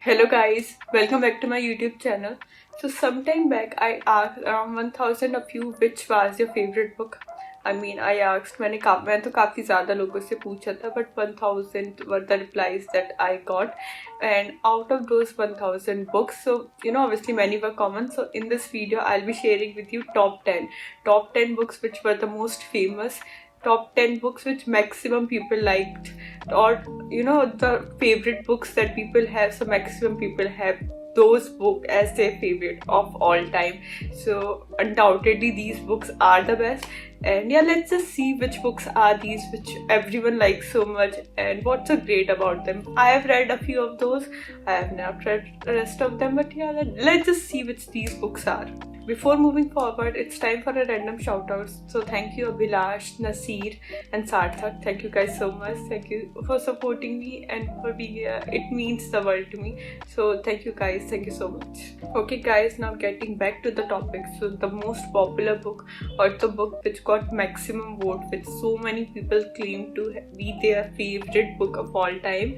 Hello guys, welcome back to my YouTube channel. So sometime back I asked around 1000 of you which was your favorite book. I asked मैंने तो काफ़ी ज़्यादा लोगों से पूछा था, but 1000 were the replies that I got, and out of those 1000 books, so obviously many were common. So in this video I'll be sharing with you top 10 books which were the most famous, top 10 books which maximum people liked, or the favorite books that people have, so maximum people have those books as their favorite of all time. So undoubtedly these books are the best, and yeah, let's just see which books are these which everyone likes so much and what's so great about them. I have read a few of those, I have not read the rest of them, but yeah, let's just see which these books are. Before moving forward, it's time for a random shoutouts. So thank you Abhilash, Nasir and Sarthak. Thank you guys so much. Thank you for supporting me and for being here. It means the world to me. So thank you guys. Thank you so much. Okay guys, now getting back to the topic. So the most popular book, or the book which got maximum vote, which so many people claim to be their favorite book of all time,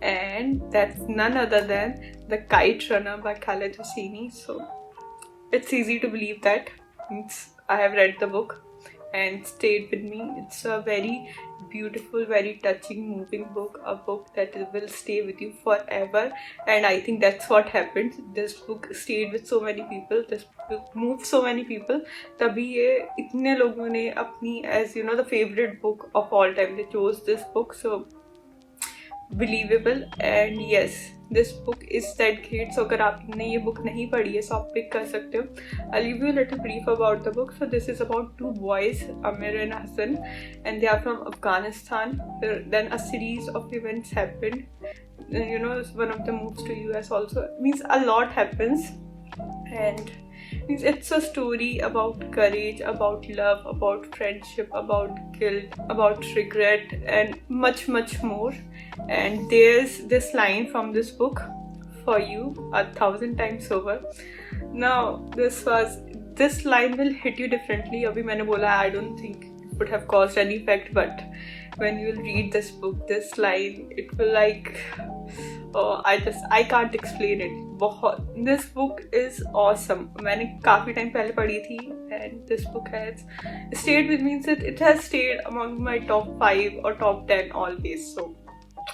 and that's none other than The Kite Runner by Khaled Hosseini. So it's easy to believe that I have read the book and stayed with me. It's a very beautiful, very touching, moving book, a book that will stay with you forever, and I think that's what happened. This book stayed with so many people, this book moved so many people, तभी ये इतने लोगों ने अपनी as the favorite book of all time, they chose this book. So believable, and yes, this book is that great. So अगर आपने ये book नहीं पढ़ी है, so आप pick कर सकते हो. I'll give you a little brief about the book. So this is about two boys, Amir and Hassan, and they are from Afghanistan. Then a series of events happened. One of them moves to US also. Means a lot happens, and it's a story about courage, about love, about friendship, about guilt, about regret, and much more. And there's this line from this book for you 1,000 times over. Now this line will hit you differently. Abhi maine bola, I don't think it would have caused any effect, but when you will read this book, this line, it will like, I can't explain it. This book is awesome. मैंने काफ़ी time पहले पढ़ी थी, and this book has stayed with me. It has stayed among my top 5 or top 10 always. So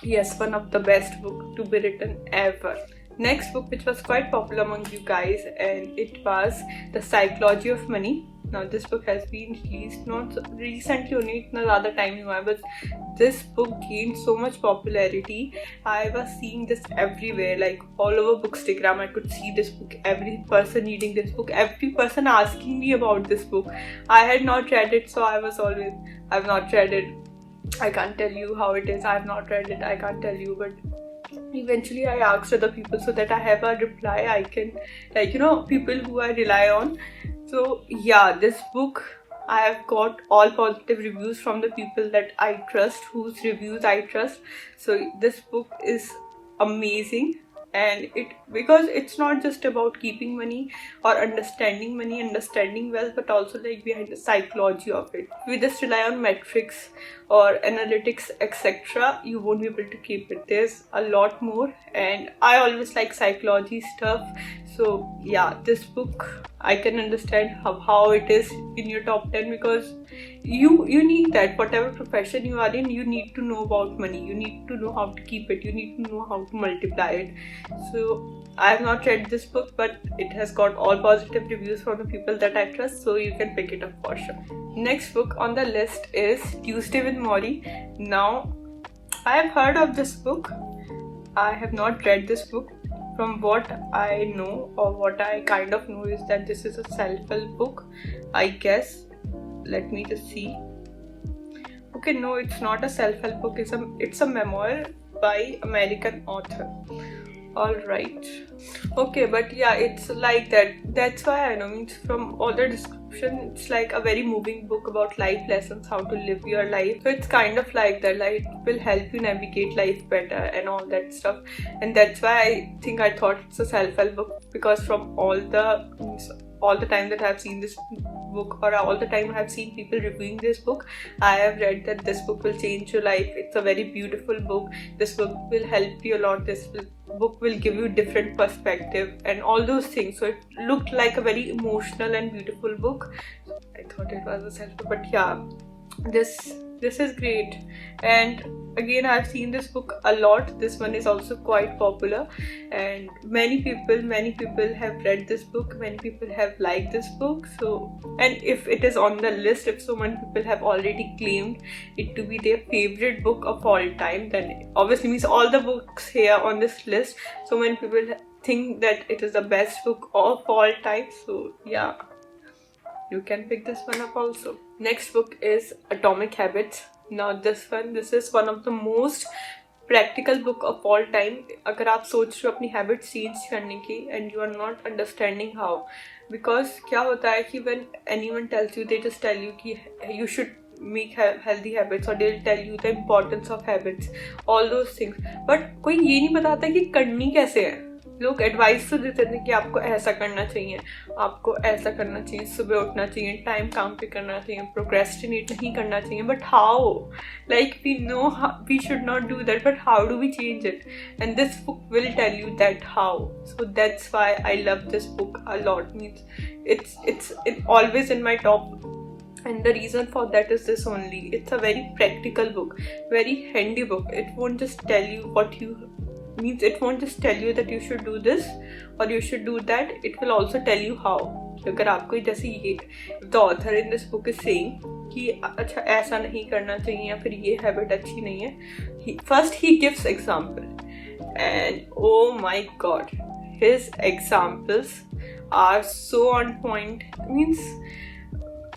yes, one of the best book to be written ever. Next book which was quite popular among you guys, and it was The Psychology of Money. Now this book has been released not recently, only इतना ज़्यादा time नहीं हुआ है, but this book gained so much popularity. I was seeing this everywhere, like all over Bookstagram. I could see this book, every person reading this book, every person asking me about this book. I had not read it, so I was always, I've not read it, I can't tell you how it is, I've not read it, I can't tell you. But eventually I asked other people so that I have a reply. I can, people who I rely on. So yeah, this book, I have got all positive reviews from the people that I trust, whose reviews I trust. So this book is amazing, and because it's not just about keeping money or understanding wealth, but also like behind the psychology of it. If you just rely on metrics or analytics, etc., you won't be able to keep it. There's a lot more, and I always like psychology stuff. So yeah, this book, I can understand how it is in your top 10, because you need that. Whatever profession you are in, you need to know about money, you need to know how to keep it, you need to know how to multiply it. So I have not read this book, but it has got all positive reviews from the people that I trust, so you can pick it up for sure. Next book on the list is Tuesday with Morrie. Now I have heard of this book, I have not read this book. From what I know, or what I kind of know, is that this is a self-help book, I guess. Let me just see. Okay, no, it's not a self-help book. It's a memoir by American author. Alright. Okay, but yeah, it's like that. That's why I know. Means from all the description, it's like a very moving book about life lessons, how to live your life. So it's kind of like that. Like, it will help you navigate life better and all that stuff. And that's why I thought it's a self-help book, because from all the time that I've seen this book, or all the time I have seen people reviewing this book, I have read that this book will change your life. It's a very beautiful book. This book will help you a lot. Book will give you different perspective and all those things. So it looked like a very emotional and beautiful book. I thought it was a self-book, but yeah, this is great. And again, I've seen this book a lot. This one is also quite popular, and many people have read this book. Many people have liked this book. So, and if it is on the list, if so many people have already claimed it to be their favorite book of all time, then it obviously means all the books here on this list, so many people think that it is the best book of all time. So yeah, you can pick this one up also. Next book is Atomic Habits. Now this is one of the most practical book of all time. अगर आप सोच रहे हो अपनी habits change करने की and you are not understanding how, because क्या होता है कि when anyone tells you, they just tell you कि you should make healthy habits, or they'll tell you the importance of habits, all those things, but कोई ये नहीं बताता कि करनी कैसे है. लोग एडवाइस तो देते थे कि आपको ऐसा करना चाहिए, आपको ऐसा करना चाहिए, सुबह उठना चाहिए, टाइम काम पे करना चाहिए, प्रोक्रेस्टिनेट नहीं करना चाहिए, but how, like we know we should not do that, but how do we change it, and this book will tell you that how. So that's why I love this book a lot. Means it's always in my top, and the reason for that is this only. It's a very practical book, very handy book. It won't just tell you what you means, it won't just tell you that you should do this or you should do that, it will also tell you how. अगर आपको जैसे ये the author in this book is saying कि अच्छा ऐसा नहीं करना चाहिए या फिर ये हैबिट अच्छी नहीं है, first he gives example, and oh my god, his examples are so on point. Means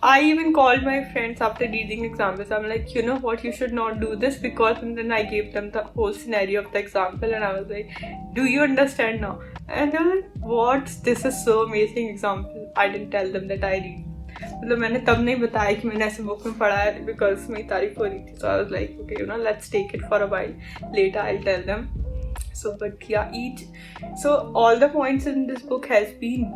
I even called my friends after reading examples. I'm like, you know what, you should not do this because, and then I gave them the whole scenario of the example, and I was like, do you understand now? And they were like, what? This is so amazing example. I didn't tell them that I read. मतलब मैंने तब नहीं बताया कि मैंने ऐसे book में पढ़ा है, because मेरी तारीफ हो रही थी. So I was like, okay, you know, let's take it for a while. Later I'll tell them. So, but yeah, all the points in this book has been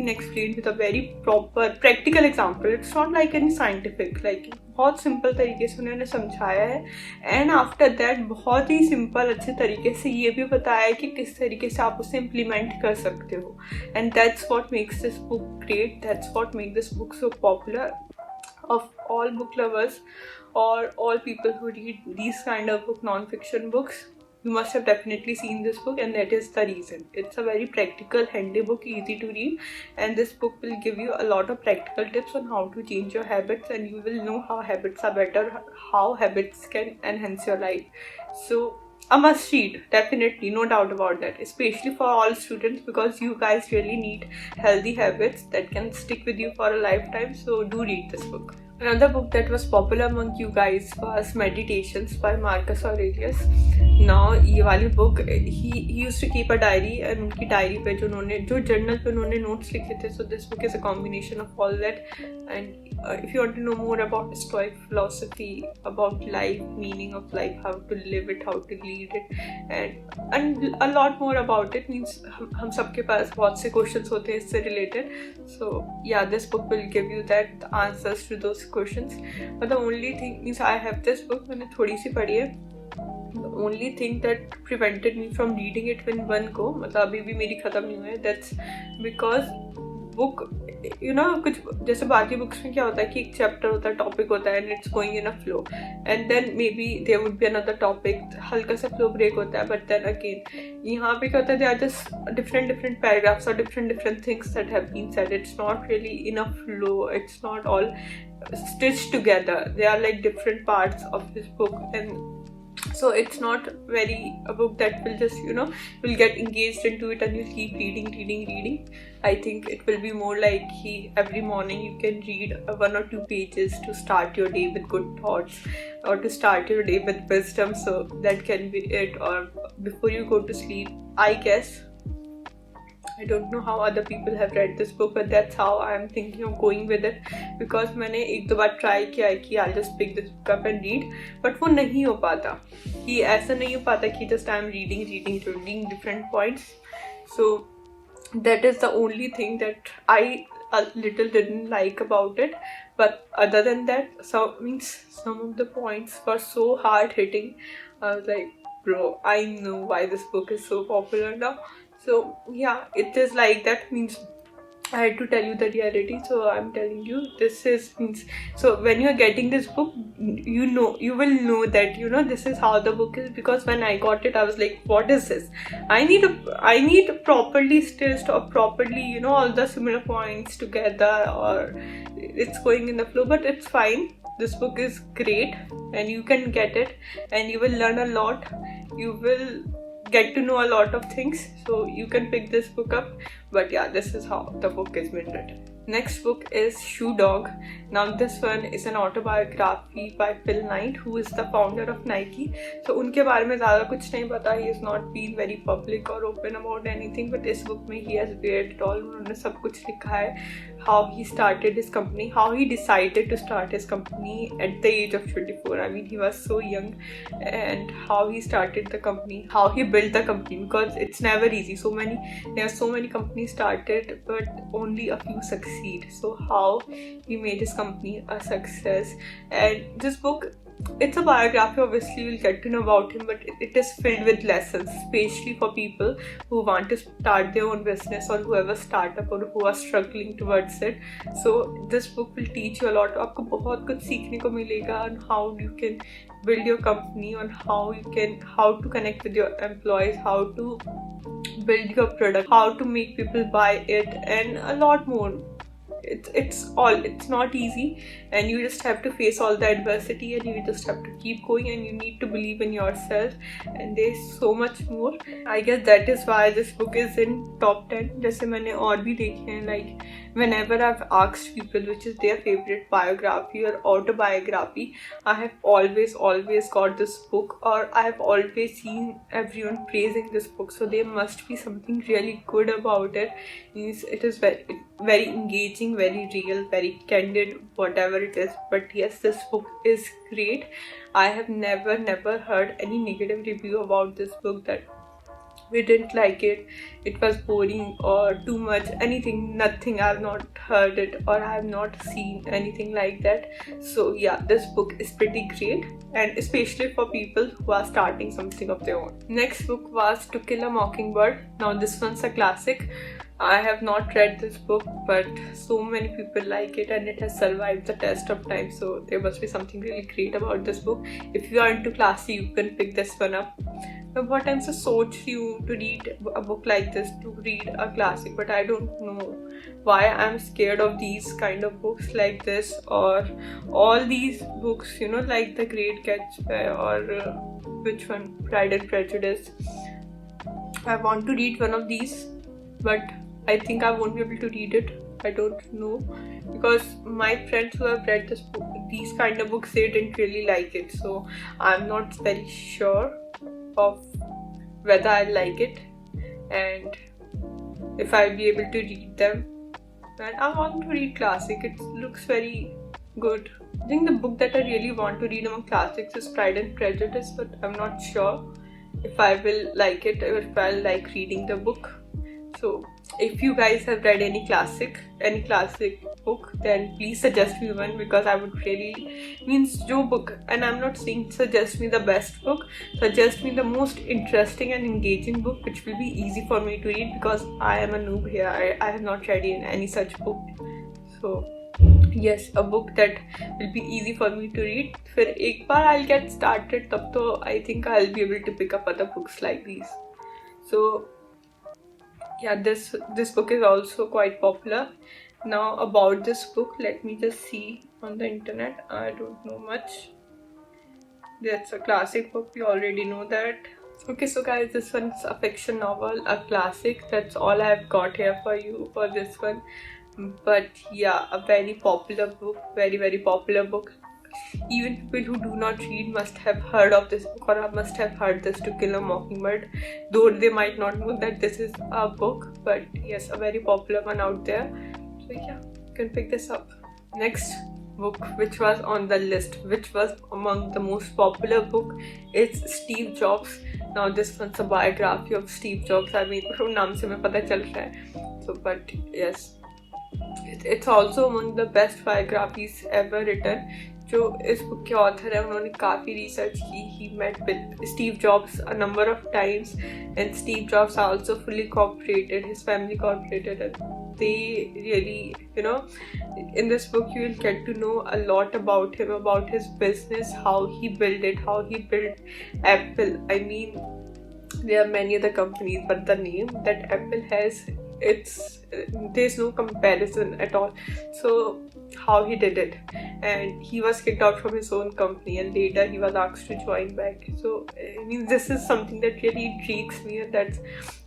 explained with a very proper practical example. It's not like any scientific, like बहुत simple तरीके से उन्होंने समझाया है, and after that बहुत ही simple अच्छे तरीके से ये भी बताया है कि किस तरीके से आप उसे इम्प्लीमेंट कर सकते हो. And that's what makes this book great, that's what make this book so popular. Of all book lovers or all people who read these kind of book, non-fiction books, you must have definitely seen this book, and that is the reason. It's a very practical, handy book, easy to read, and this book will give you a lot of practical tips on how to change your habits, and you will know how habits are better, how habits can enhance your life. So a must read, definitely, no doubt about that, especially for all students, because you guys really need healthy habits that can stick with you for a lifetime. So do read this book. Another book that was popular among you guys was Meditations by Marcus Aurelius. Now ये वाली book, he used to keep a diary, and उनकी diary पे जो journal पे उन्होंने notes लिखे थे. So this book is a combination of all that. And if you want to know more about Stoic philosophy, about life, meaning of life, how to live it, how to lead it, and a lot more about it, means हम सबके पास बहुत से questions होते हैं इससे related. So yeah, this book will give you that answers to those questions. But the only thing means, I have this book, मैंने थोड़ी सी पढ़ी है. The only thing that prevented me from reading it in one go, मतलब अभी भी मेरी खत्म नहीं हुई है, that's because book, you know, कुछ जैसे बाकी बुक्स में क्या होता है कि एक चैप्टर होता है, टॉपिक होता है, and it's going in a flow, and then maybe there would be another topic, हल्का सा flow break होता है, but then again यहाँ पे क्या होता है, they are just different paragraphs or different things that have been said. It's not really in a flow, it's not all stitched together, they are like different parts of this book, and so it's not very a book that will just, you know, will get engaged into it and you keep reading. I think it will be more like every morning you can read 1 or 2 pages to start your day with good thoughts, or to start your day with wisdom. So that can be it, or before you go to sleep, I guess. I don't know how other people have read this book, but that's how I am thinking of going with it, because मैंने एक दो बार try किया है कि I'll just pick this book up and read, but वो नहीं हो पाता, कि ऐसा नहीं हो पाता कि just I'm reading different points. So that is the only thing that I a little didn't like about it, but other than that, some of the points were so hard hitting. I was like, bro, I know why this book is so popular now. So yeah, it is like that. Means I had to tell you the reality, so I'm telling you this is means. So when you're getting this book, you will know that this is how the book is, because when I got it, I was like, what is this? I need properly stitched or properly all the similar points together, or it's going in the flow. But it's fine. This book is great, and you can get it, and you will learn a lot. You will get to know a lot of things, so you can pick this book up. But yeah, this is how the book is been written. Next book is Shoe Dog. Now this one is an autobiography by Phil Knight, who is the founder of Nike. So उनके बारे में ज़्यादा कुछ नहीं पता. He is not been very public or open about anything, but इस book में he has shared it all. उन्होंने सब कुछ लिखा है. How he started his company, how he decided to start his company at the age of 24. I mean, he was so young, and how he started the company, how he built the company, because it's never easy. There are so many companies started, but only a few succeed. So how he made his company a success. And this book, it's a biography. Obviously you'll get to know about him, but it is filled with lessons, especially for people who want to start their own business, or whoever startup, or who are struggling towards it. So this book will teach you a lot. आपको बहुत कुछ सीखने को मिलेगा on how you can build your company, on how to connect with your employees, how to build your product, how to make people buy it, and a lot more. It's not easy, and you just have to face all the adversity, and you just have to keep going, and you need to believe in yourself, and there's so much more. I guess that is why this book is in top 10. जैसे मैंने और भी देखे हैं, like whenever I've asked people which is their favorite biography or autobiography, I have always got this book, or I have always seen everyone praising this book. So there must be something really good about it. Means it is very engaging, very real, very candid, whatever it is. But yes, this book is great. I have never heard any negative review about this book, that we didn't like it, it was boring or too much, anything, nothing. I have not heard it, or I have not seen anything like that. So yeah, this book is pretty great, and especially for people who are starting something of their own. Next book was To Kill a Mockingbird. Now this one's a classic. I have not read this book, but so many people like it, and it has survived the test of time. So there must be something really great about this book. If you are into classy, you can pick this one up. But what times I soach you to read a book like this, to read a classic, but I don't know why I'm scared of these kind of books like this, or all these books, like The Great Gatsby, or which one, Pride and Prejudice. I want to read one of these, but I think I won't be able to read it. I don't know, because my friends who have read this book, these kind of books, they didn't really like it. So I'm not very sure of whether I like it and if I'll be able to read them. And I want to read classic. It looks very good. I think the book that I really want to read among classics is Pride and Prejudice, but I'm not sure if I will like it, or if I'll like reading the book. So if you guys have read any classic book, then please suggest me one, because I would really, jo book, and I'm not saying suggest me the best book, suggest me the most interesting and engaging book which will be easy for me to read, because I am a noob here. I have not read any such book. So yes, a book that will be easy for me to read. Fir ek baar I'll get started, tab to I think I'll be able to pick up other books like these. So yeah, this book is also quite popular. Now about this book, let me just see on the internet. I don't know much. That's a classic book, we already know that. Okay, so guys, this one's a fiction novel, a classic. That's all I've got here for you for this one. But yeah, a very popular book, very popular book. Even people who do not read must have heard of this book, or must have heard this To Kill a Mockingbird, though they might not know that this is a book. But yes, a very popular one out there. So yeah, you can pick this up. Next book which was on the list, which was among the most popular book, is Steve Jobs. Now this one's a biography of Steve Jobs. I mean, from naam se mein pata chal raha hai. So but yes, It's also among the best biographies ever written. जो इस book के author है उन्होंने काफ़ी research की. He met with Steve Jobs a number of times and Steve Jobs also fully cooperated, his family cooperated, and they really, in this book you will get to know a lot about him, about his business, how he built it, how he built Apple. I mean, there are many other companies, but the name that Apple has, there's no comparison at all. So how he did it, and he was kicked out from his own company and later he was asked to join back. So I mean, this is something that really intrigues me, and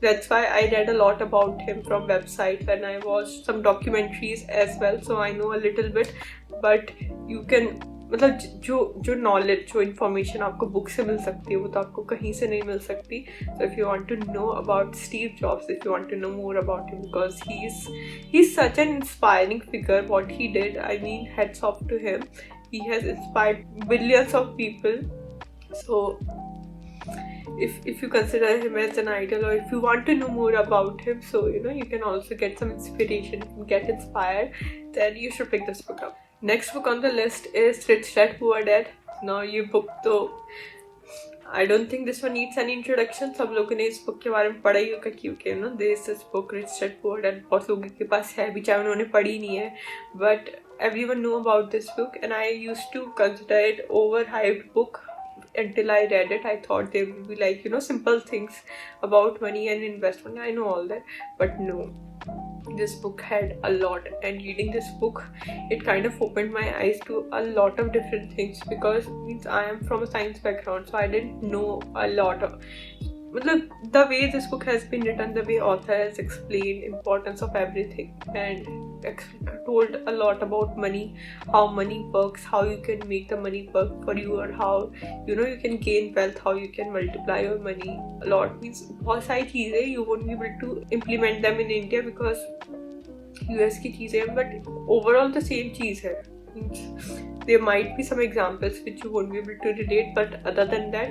that's why I read a lot about him from websites and I watched some documentaries as well, so I know a little bit. But you can, मतलब जो knowledge, जो information आपको book से मिल सकती है वो तो आपको कहीं से नहीं मिल सकती. So if you want to know about Steve Jobs, if you want to know more about him, because he is such an inspiring figure. What he did, I mean, hats off to him. He has inspired billions of people. So if you consider him as an idol, or if you want to know more about him, so you can also get some inspiration, get inspired, then you should pick this book up. Next book on the list is Rich Dad Poor Dad. Now ये book तो I don't think this one needs any introduction. सब लोगों ने इस book के बारे में पढ़ा ही होगा, क्योंकि there is this book Rich Dad Poor Dad बहुत लोगों के पास है भी, चाहे उन्होंने पढ़ी नहीं है, but everyone know about this book, and I used to consider it overhyped book until I read it. I thought they would be like simple things about money and investment. I know all that, but no. This book had a lot, and reading this book, it kind of opened my eyes to a lot of different things, because I am from a science background, so I didn't know a lot of, the way this book has been written, the way author has explained importance of everything and told a lot about money, how money works, how you can make the money work for you, or how you can gain wealth, how you can multiply your money a lot. Means बहुत सारी चीज़ें you won't be able to implement them in India because US की चीज़ें हैं, but overall the same चीज़ है. There might be some examples which you won't be able to relate, but other than that,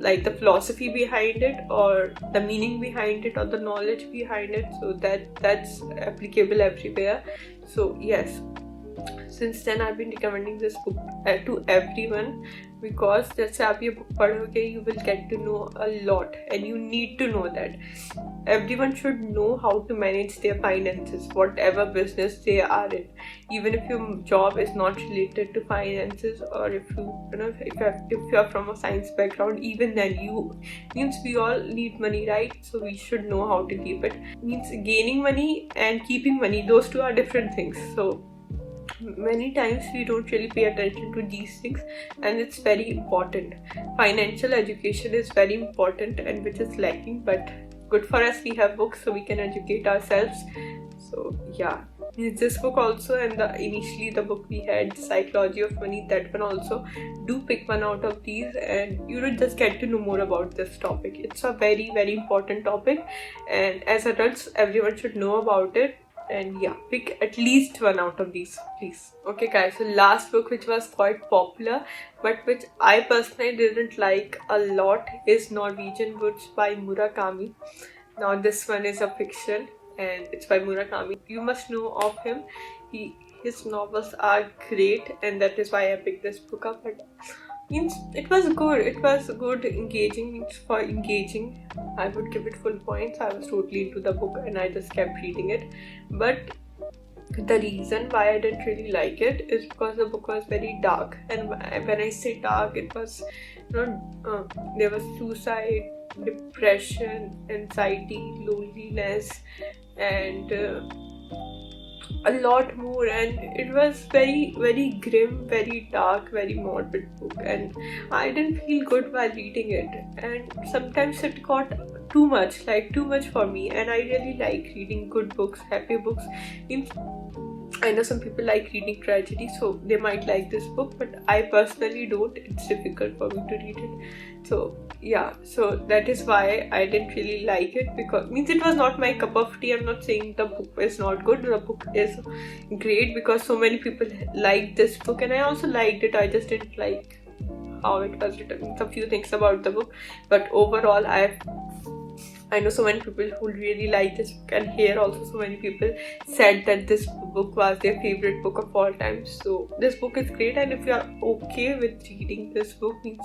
like the philosophy behind it, or the meaning behind it, or the knowledge behind it, so that's applicable everywhere. So yes, since then I've been recommending this book to everyone, because जैसे आप ये book पढ़ोगे, you will get to know a lot, and you need to know that everyone should know how to manage their finances, whatever business they are in. Even if your job is not related to finances, or if you are from a science background, even then means we all need money, right? So we should know how to keep it. Means gaining money and keeping money, those two are different things. So many times we don't really pay attention to these things, and it's very important. Financial education is very important, and which is lacking, but good for us, we have books so we can educate ourselves. So yeah, this book also, and initially the book we had, Psychology of Money, that one also. Do pick one out of these and just get to know more about this topic. It's a very, very important topic, and as adults everyone should know about it. And yeah, pick at least one out of these, please. Okay guys, so last book which was quite popular, but which I personally didn't like a lot, is Norwegian Wood by Murakami. Now this one is a fiction, and it's by Murakami. You must know of him. His novels are great, and that is why I picked this book up. But it was good, engaging. For engaging, I would give it full points. I was totally into the book and I just kept reading it. But the reason why I didn't really like it is because the book was very dark, and when I say dark, it was there was suicide, depression, anxiety, loneliness, and a lot more, and it was very, very grim, very dark, very morbid book, and I didn't feel good while reading it, and sometimes it got too much for me, and I really like reading good books, happy books. I know some people like reading tragedy, so they might like this book, but I personally don't. It's difficult for me to read it. So yeah, so that is why I didn't really like it, because it was not my cup of tea. I'm not saying the book is not good. The book is great because so many people liked this book, and I also liked it. I just didn't like how it was written. Some few things about the book, but overall I know so many people who really like this book, and here also so many people said that this book was their favorite book of all time. So this book is great, and if you are okay with reading this book, means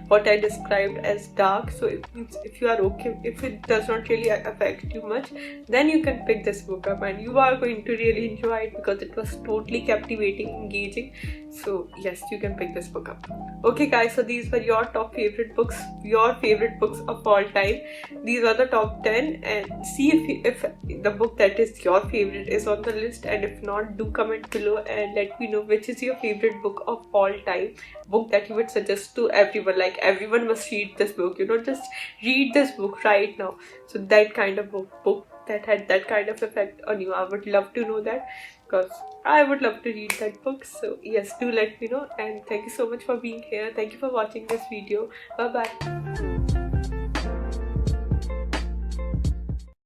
what I described as dark, so if you are okay, if it does not really affect you much, then you can pick this book up and you are going to really enjoy it because it was totally captivating, engaging. So yes, you can pick this book up. Okay guys, so these were your top favorite books, your favorite books of all time. These are the top 10, and see if the book that is your favorite is on the list, and if not, do comment below and let me know which is your favorite book of all time, book that you would suggest to everyone, like everyone must read this book, you know, just read this book right now. So that kind of book that had that kind of effect on you, I would love to know that, because I would love to read that book. So yes, do let me know, and thank you so much for being here. Thank you for watching this video. Bye bye.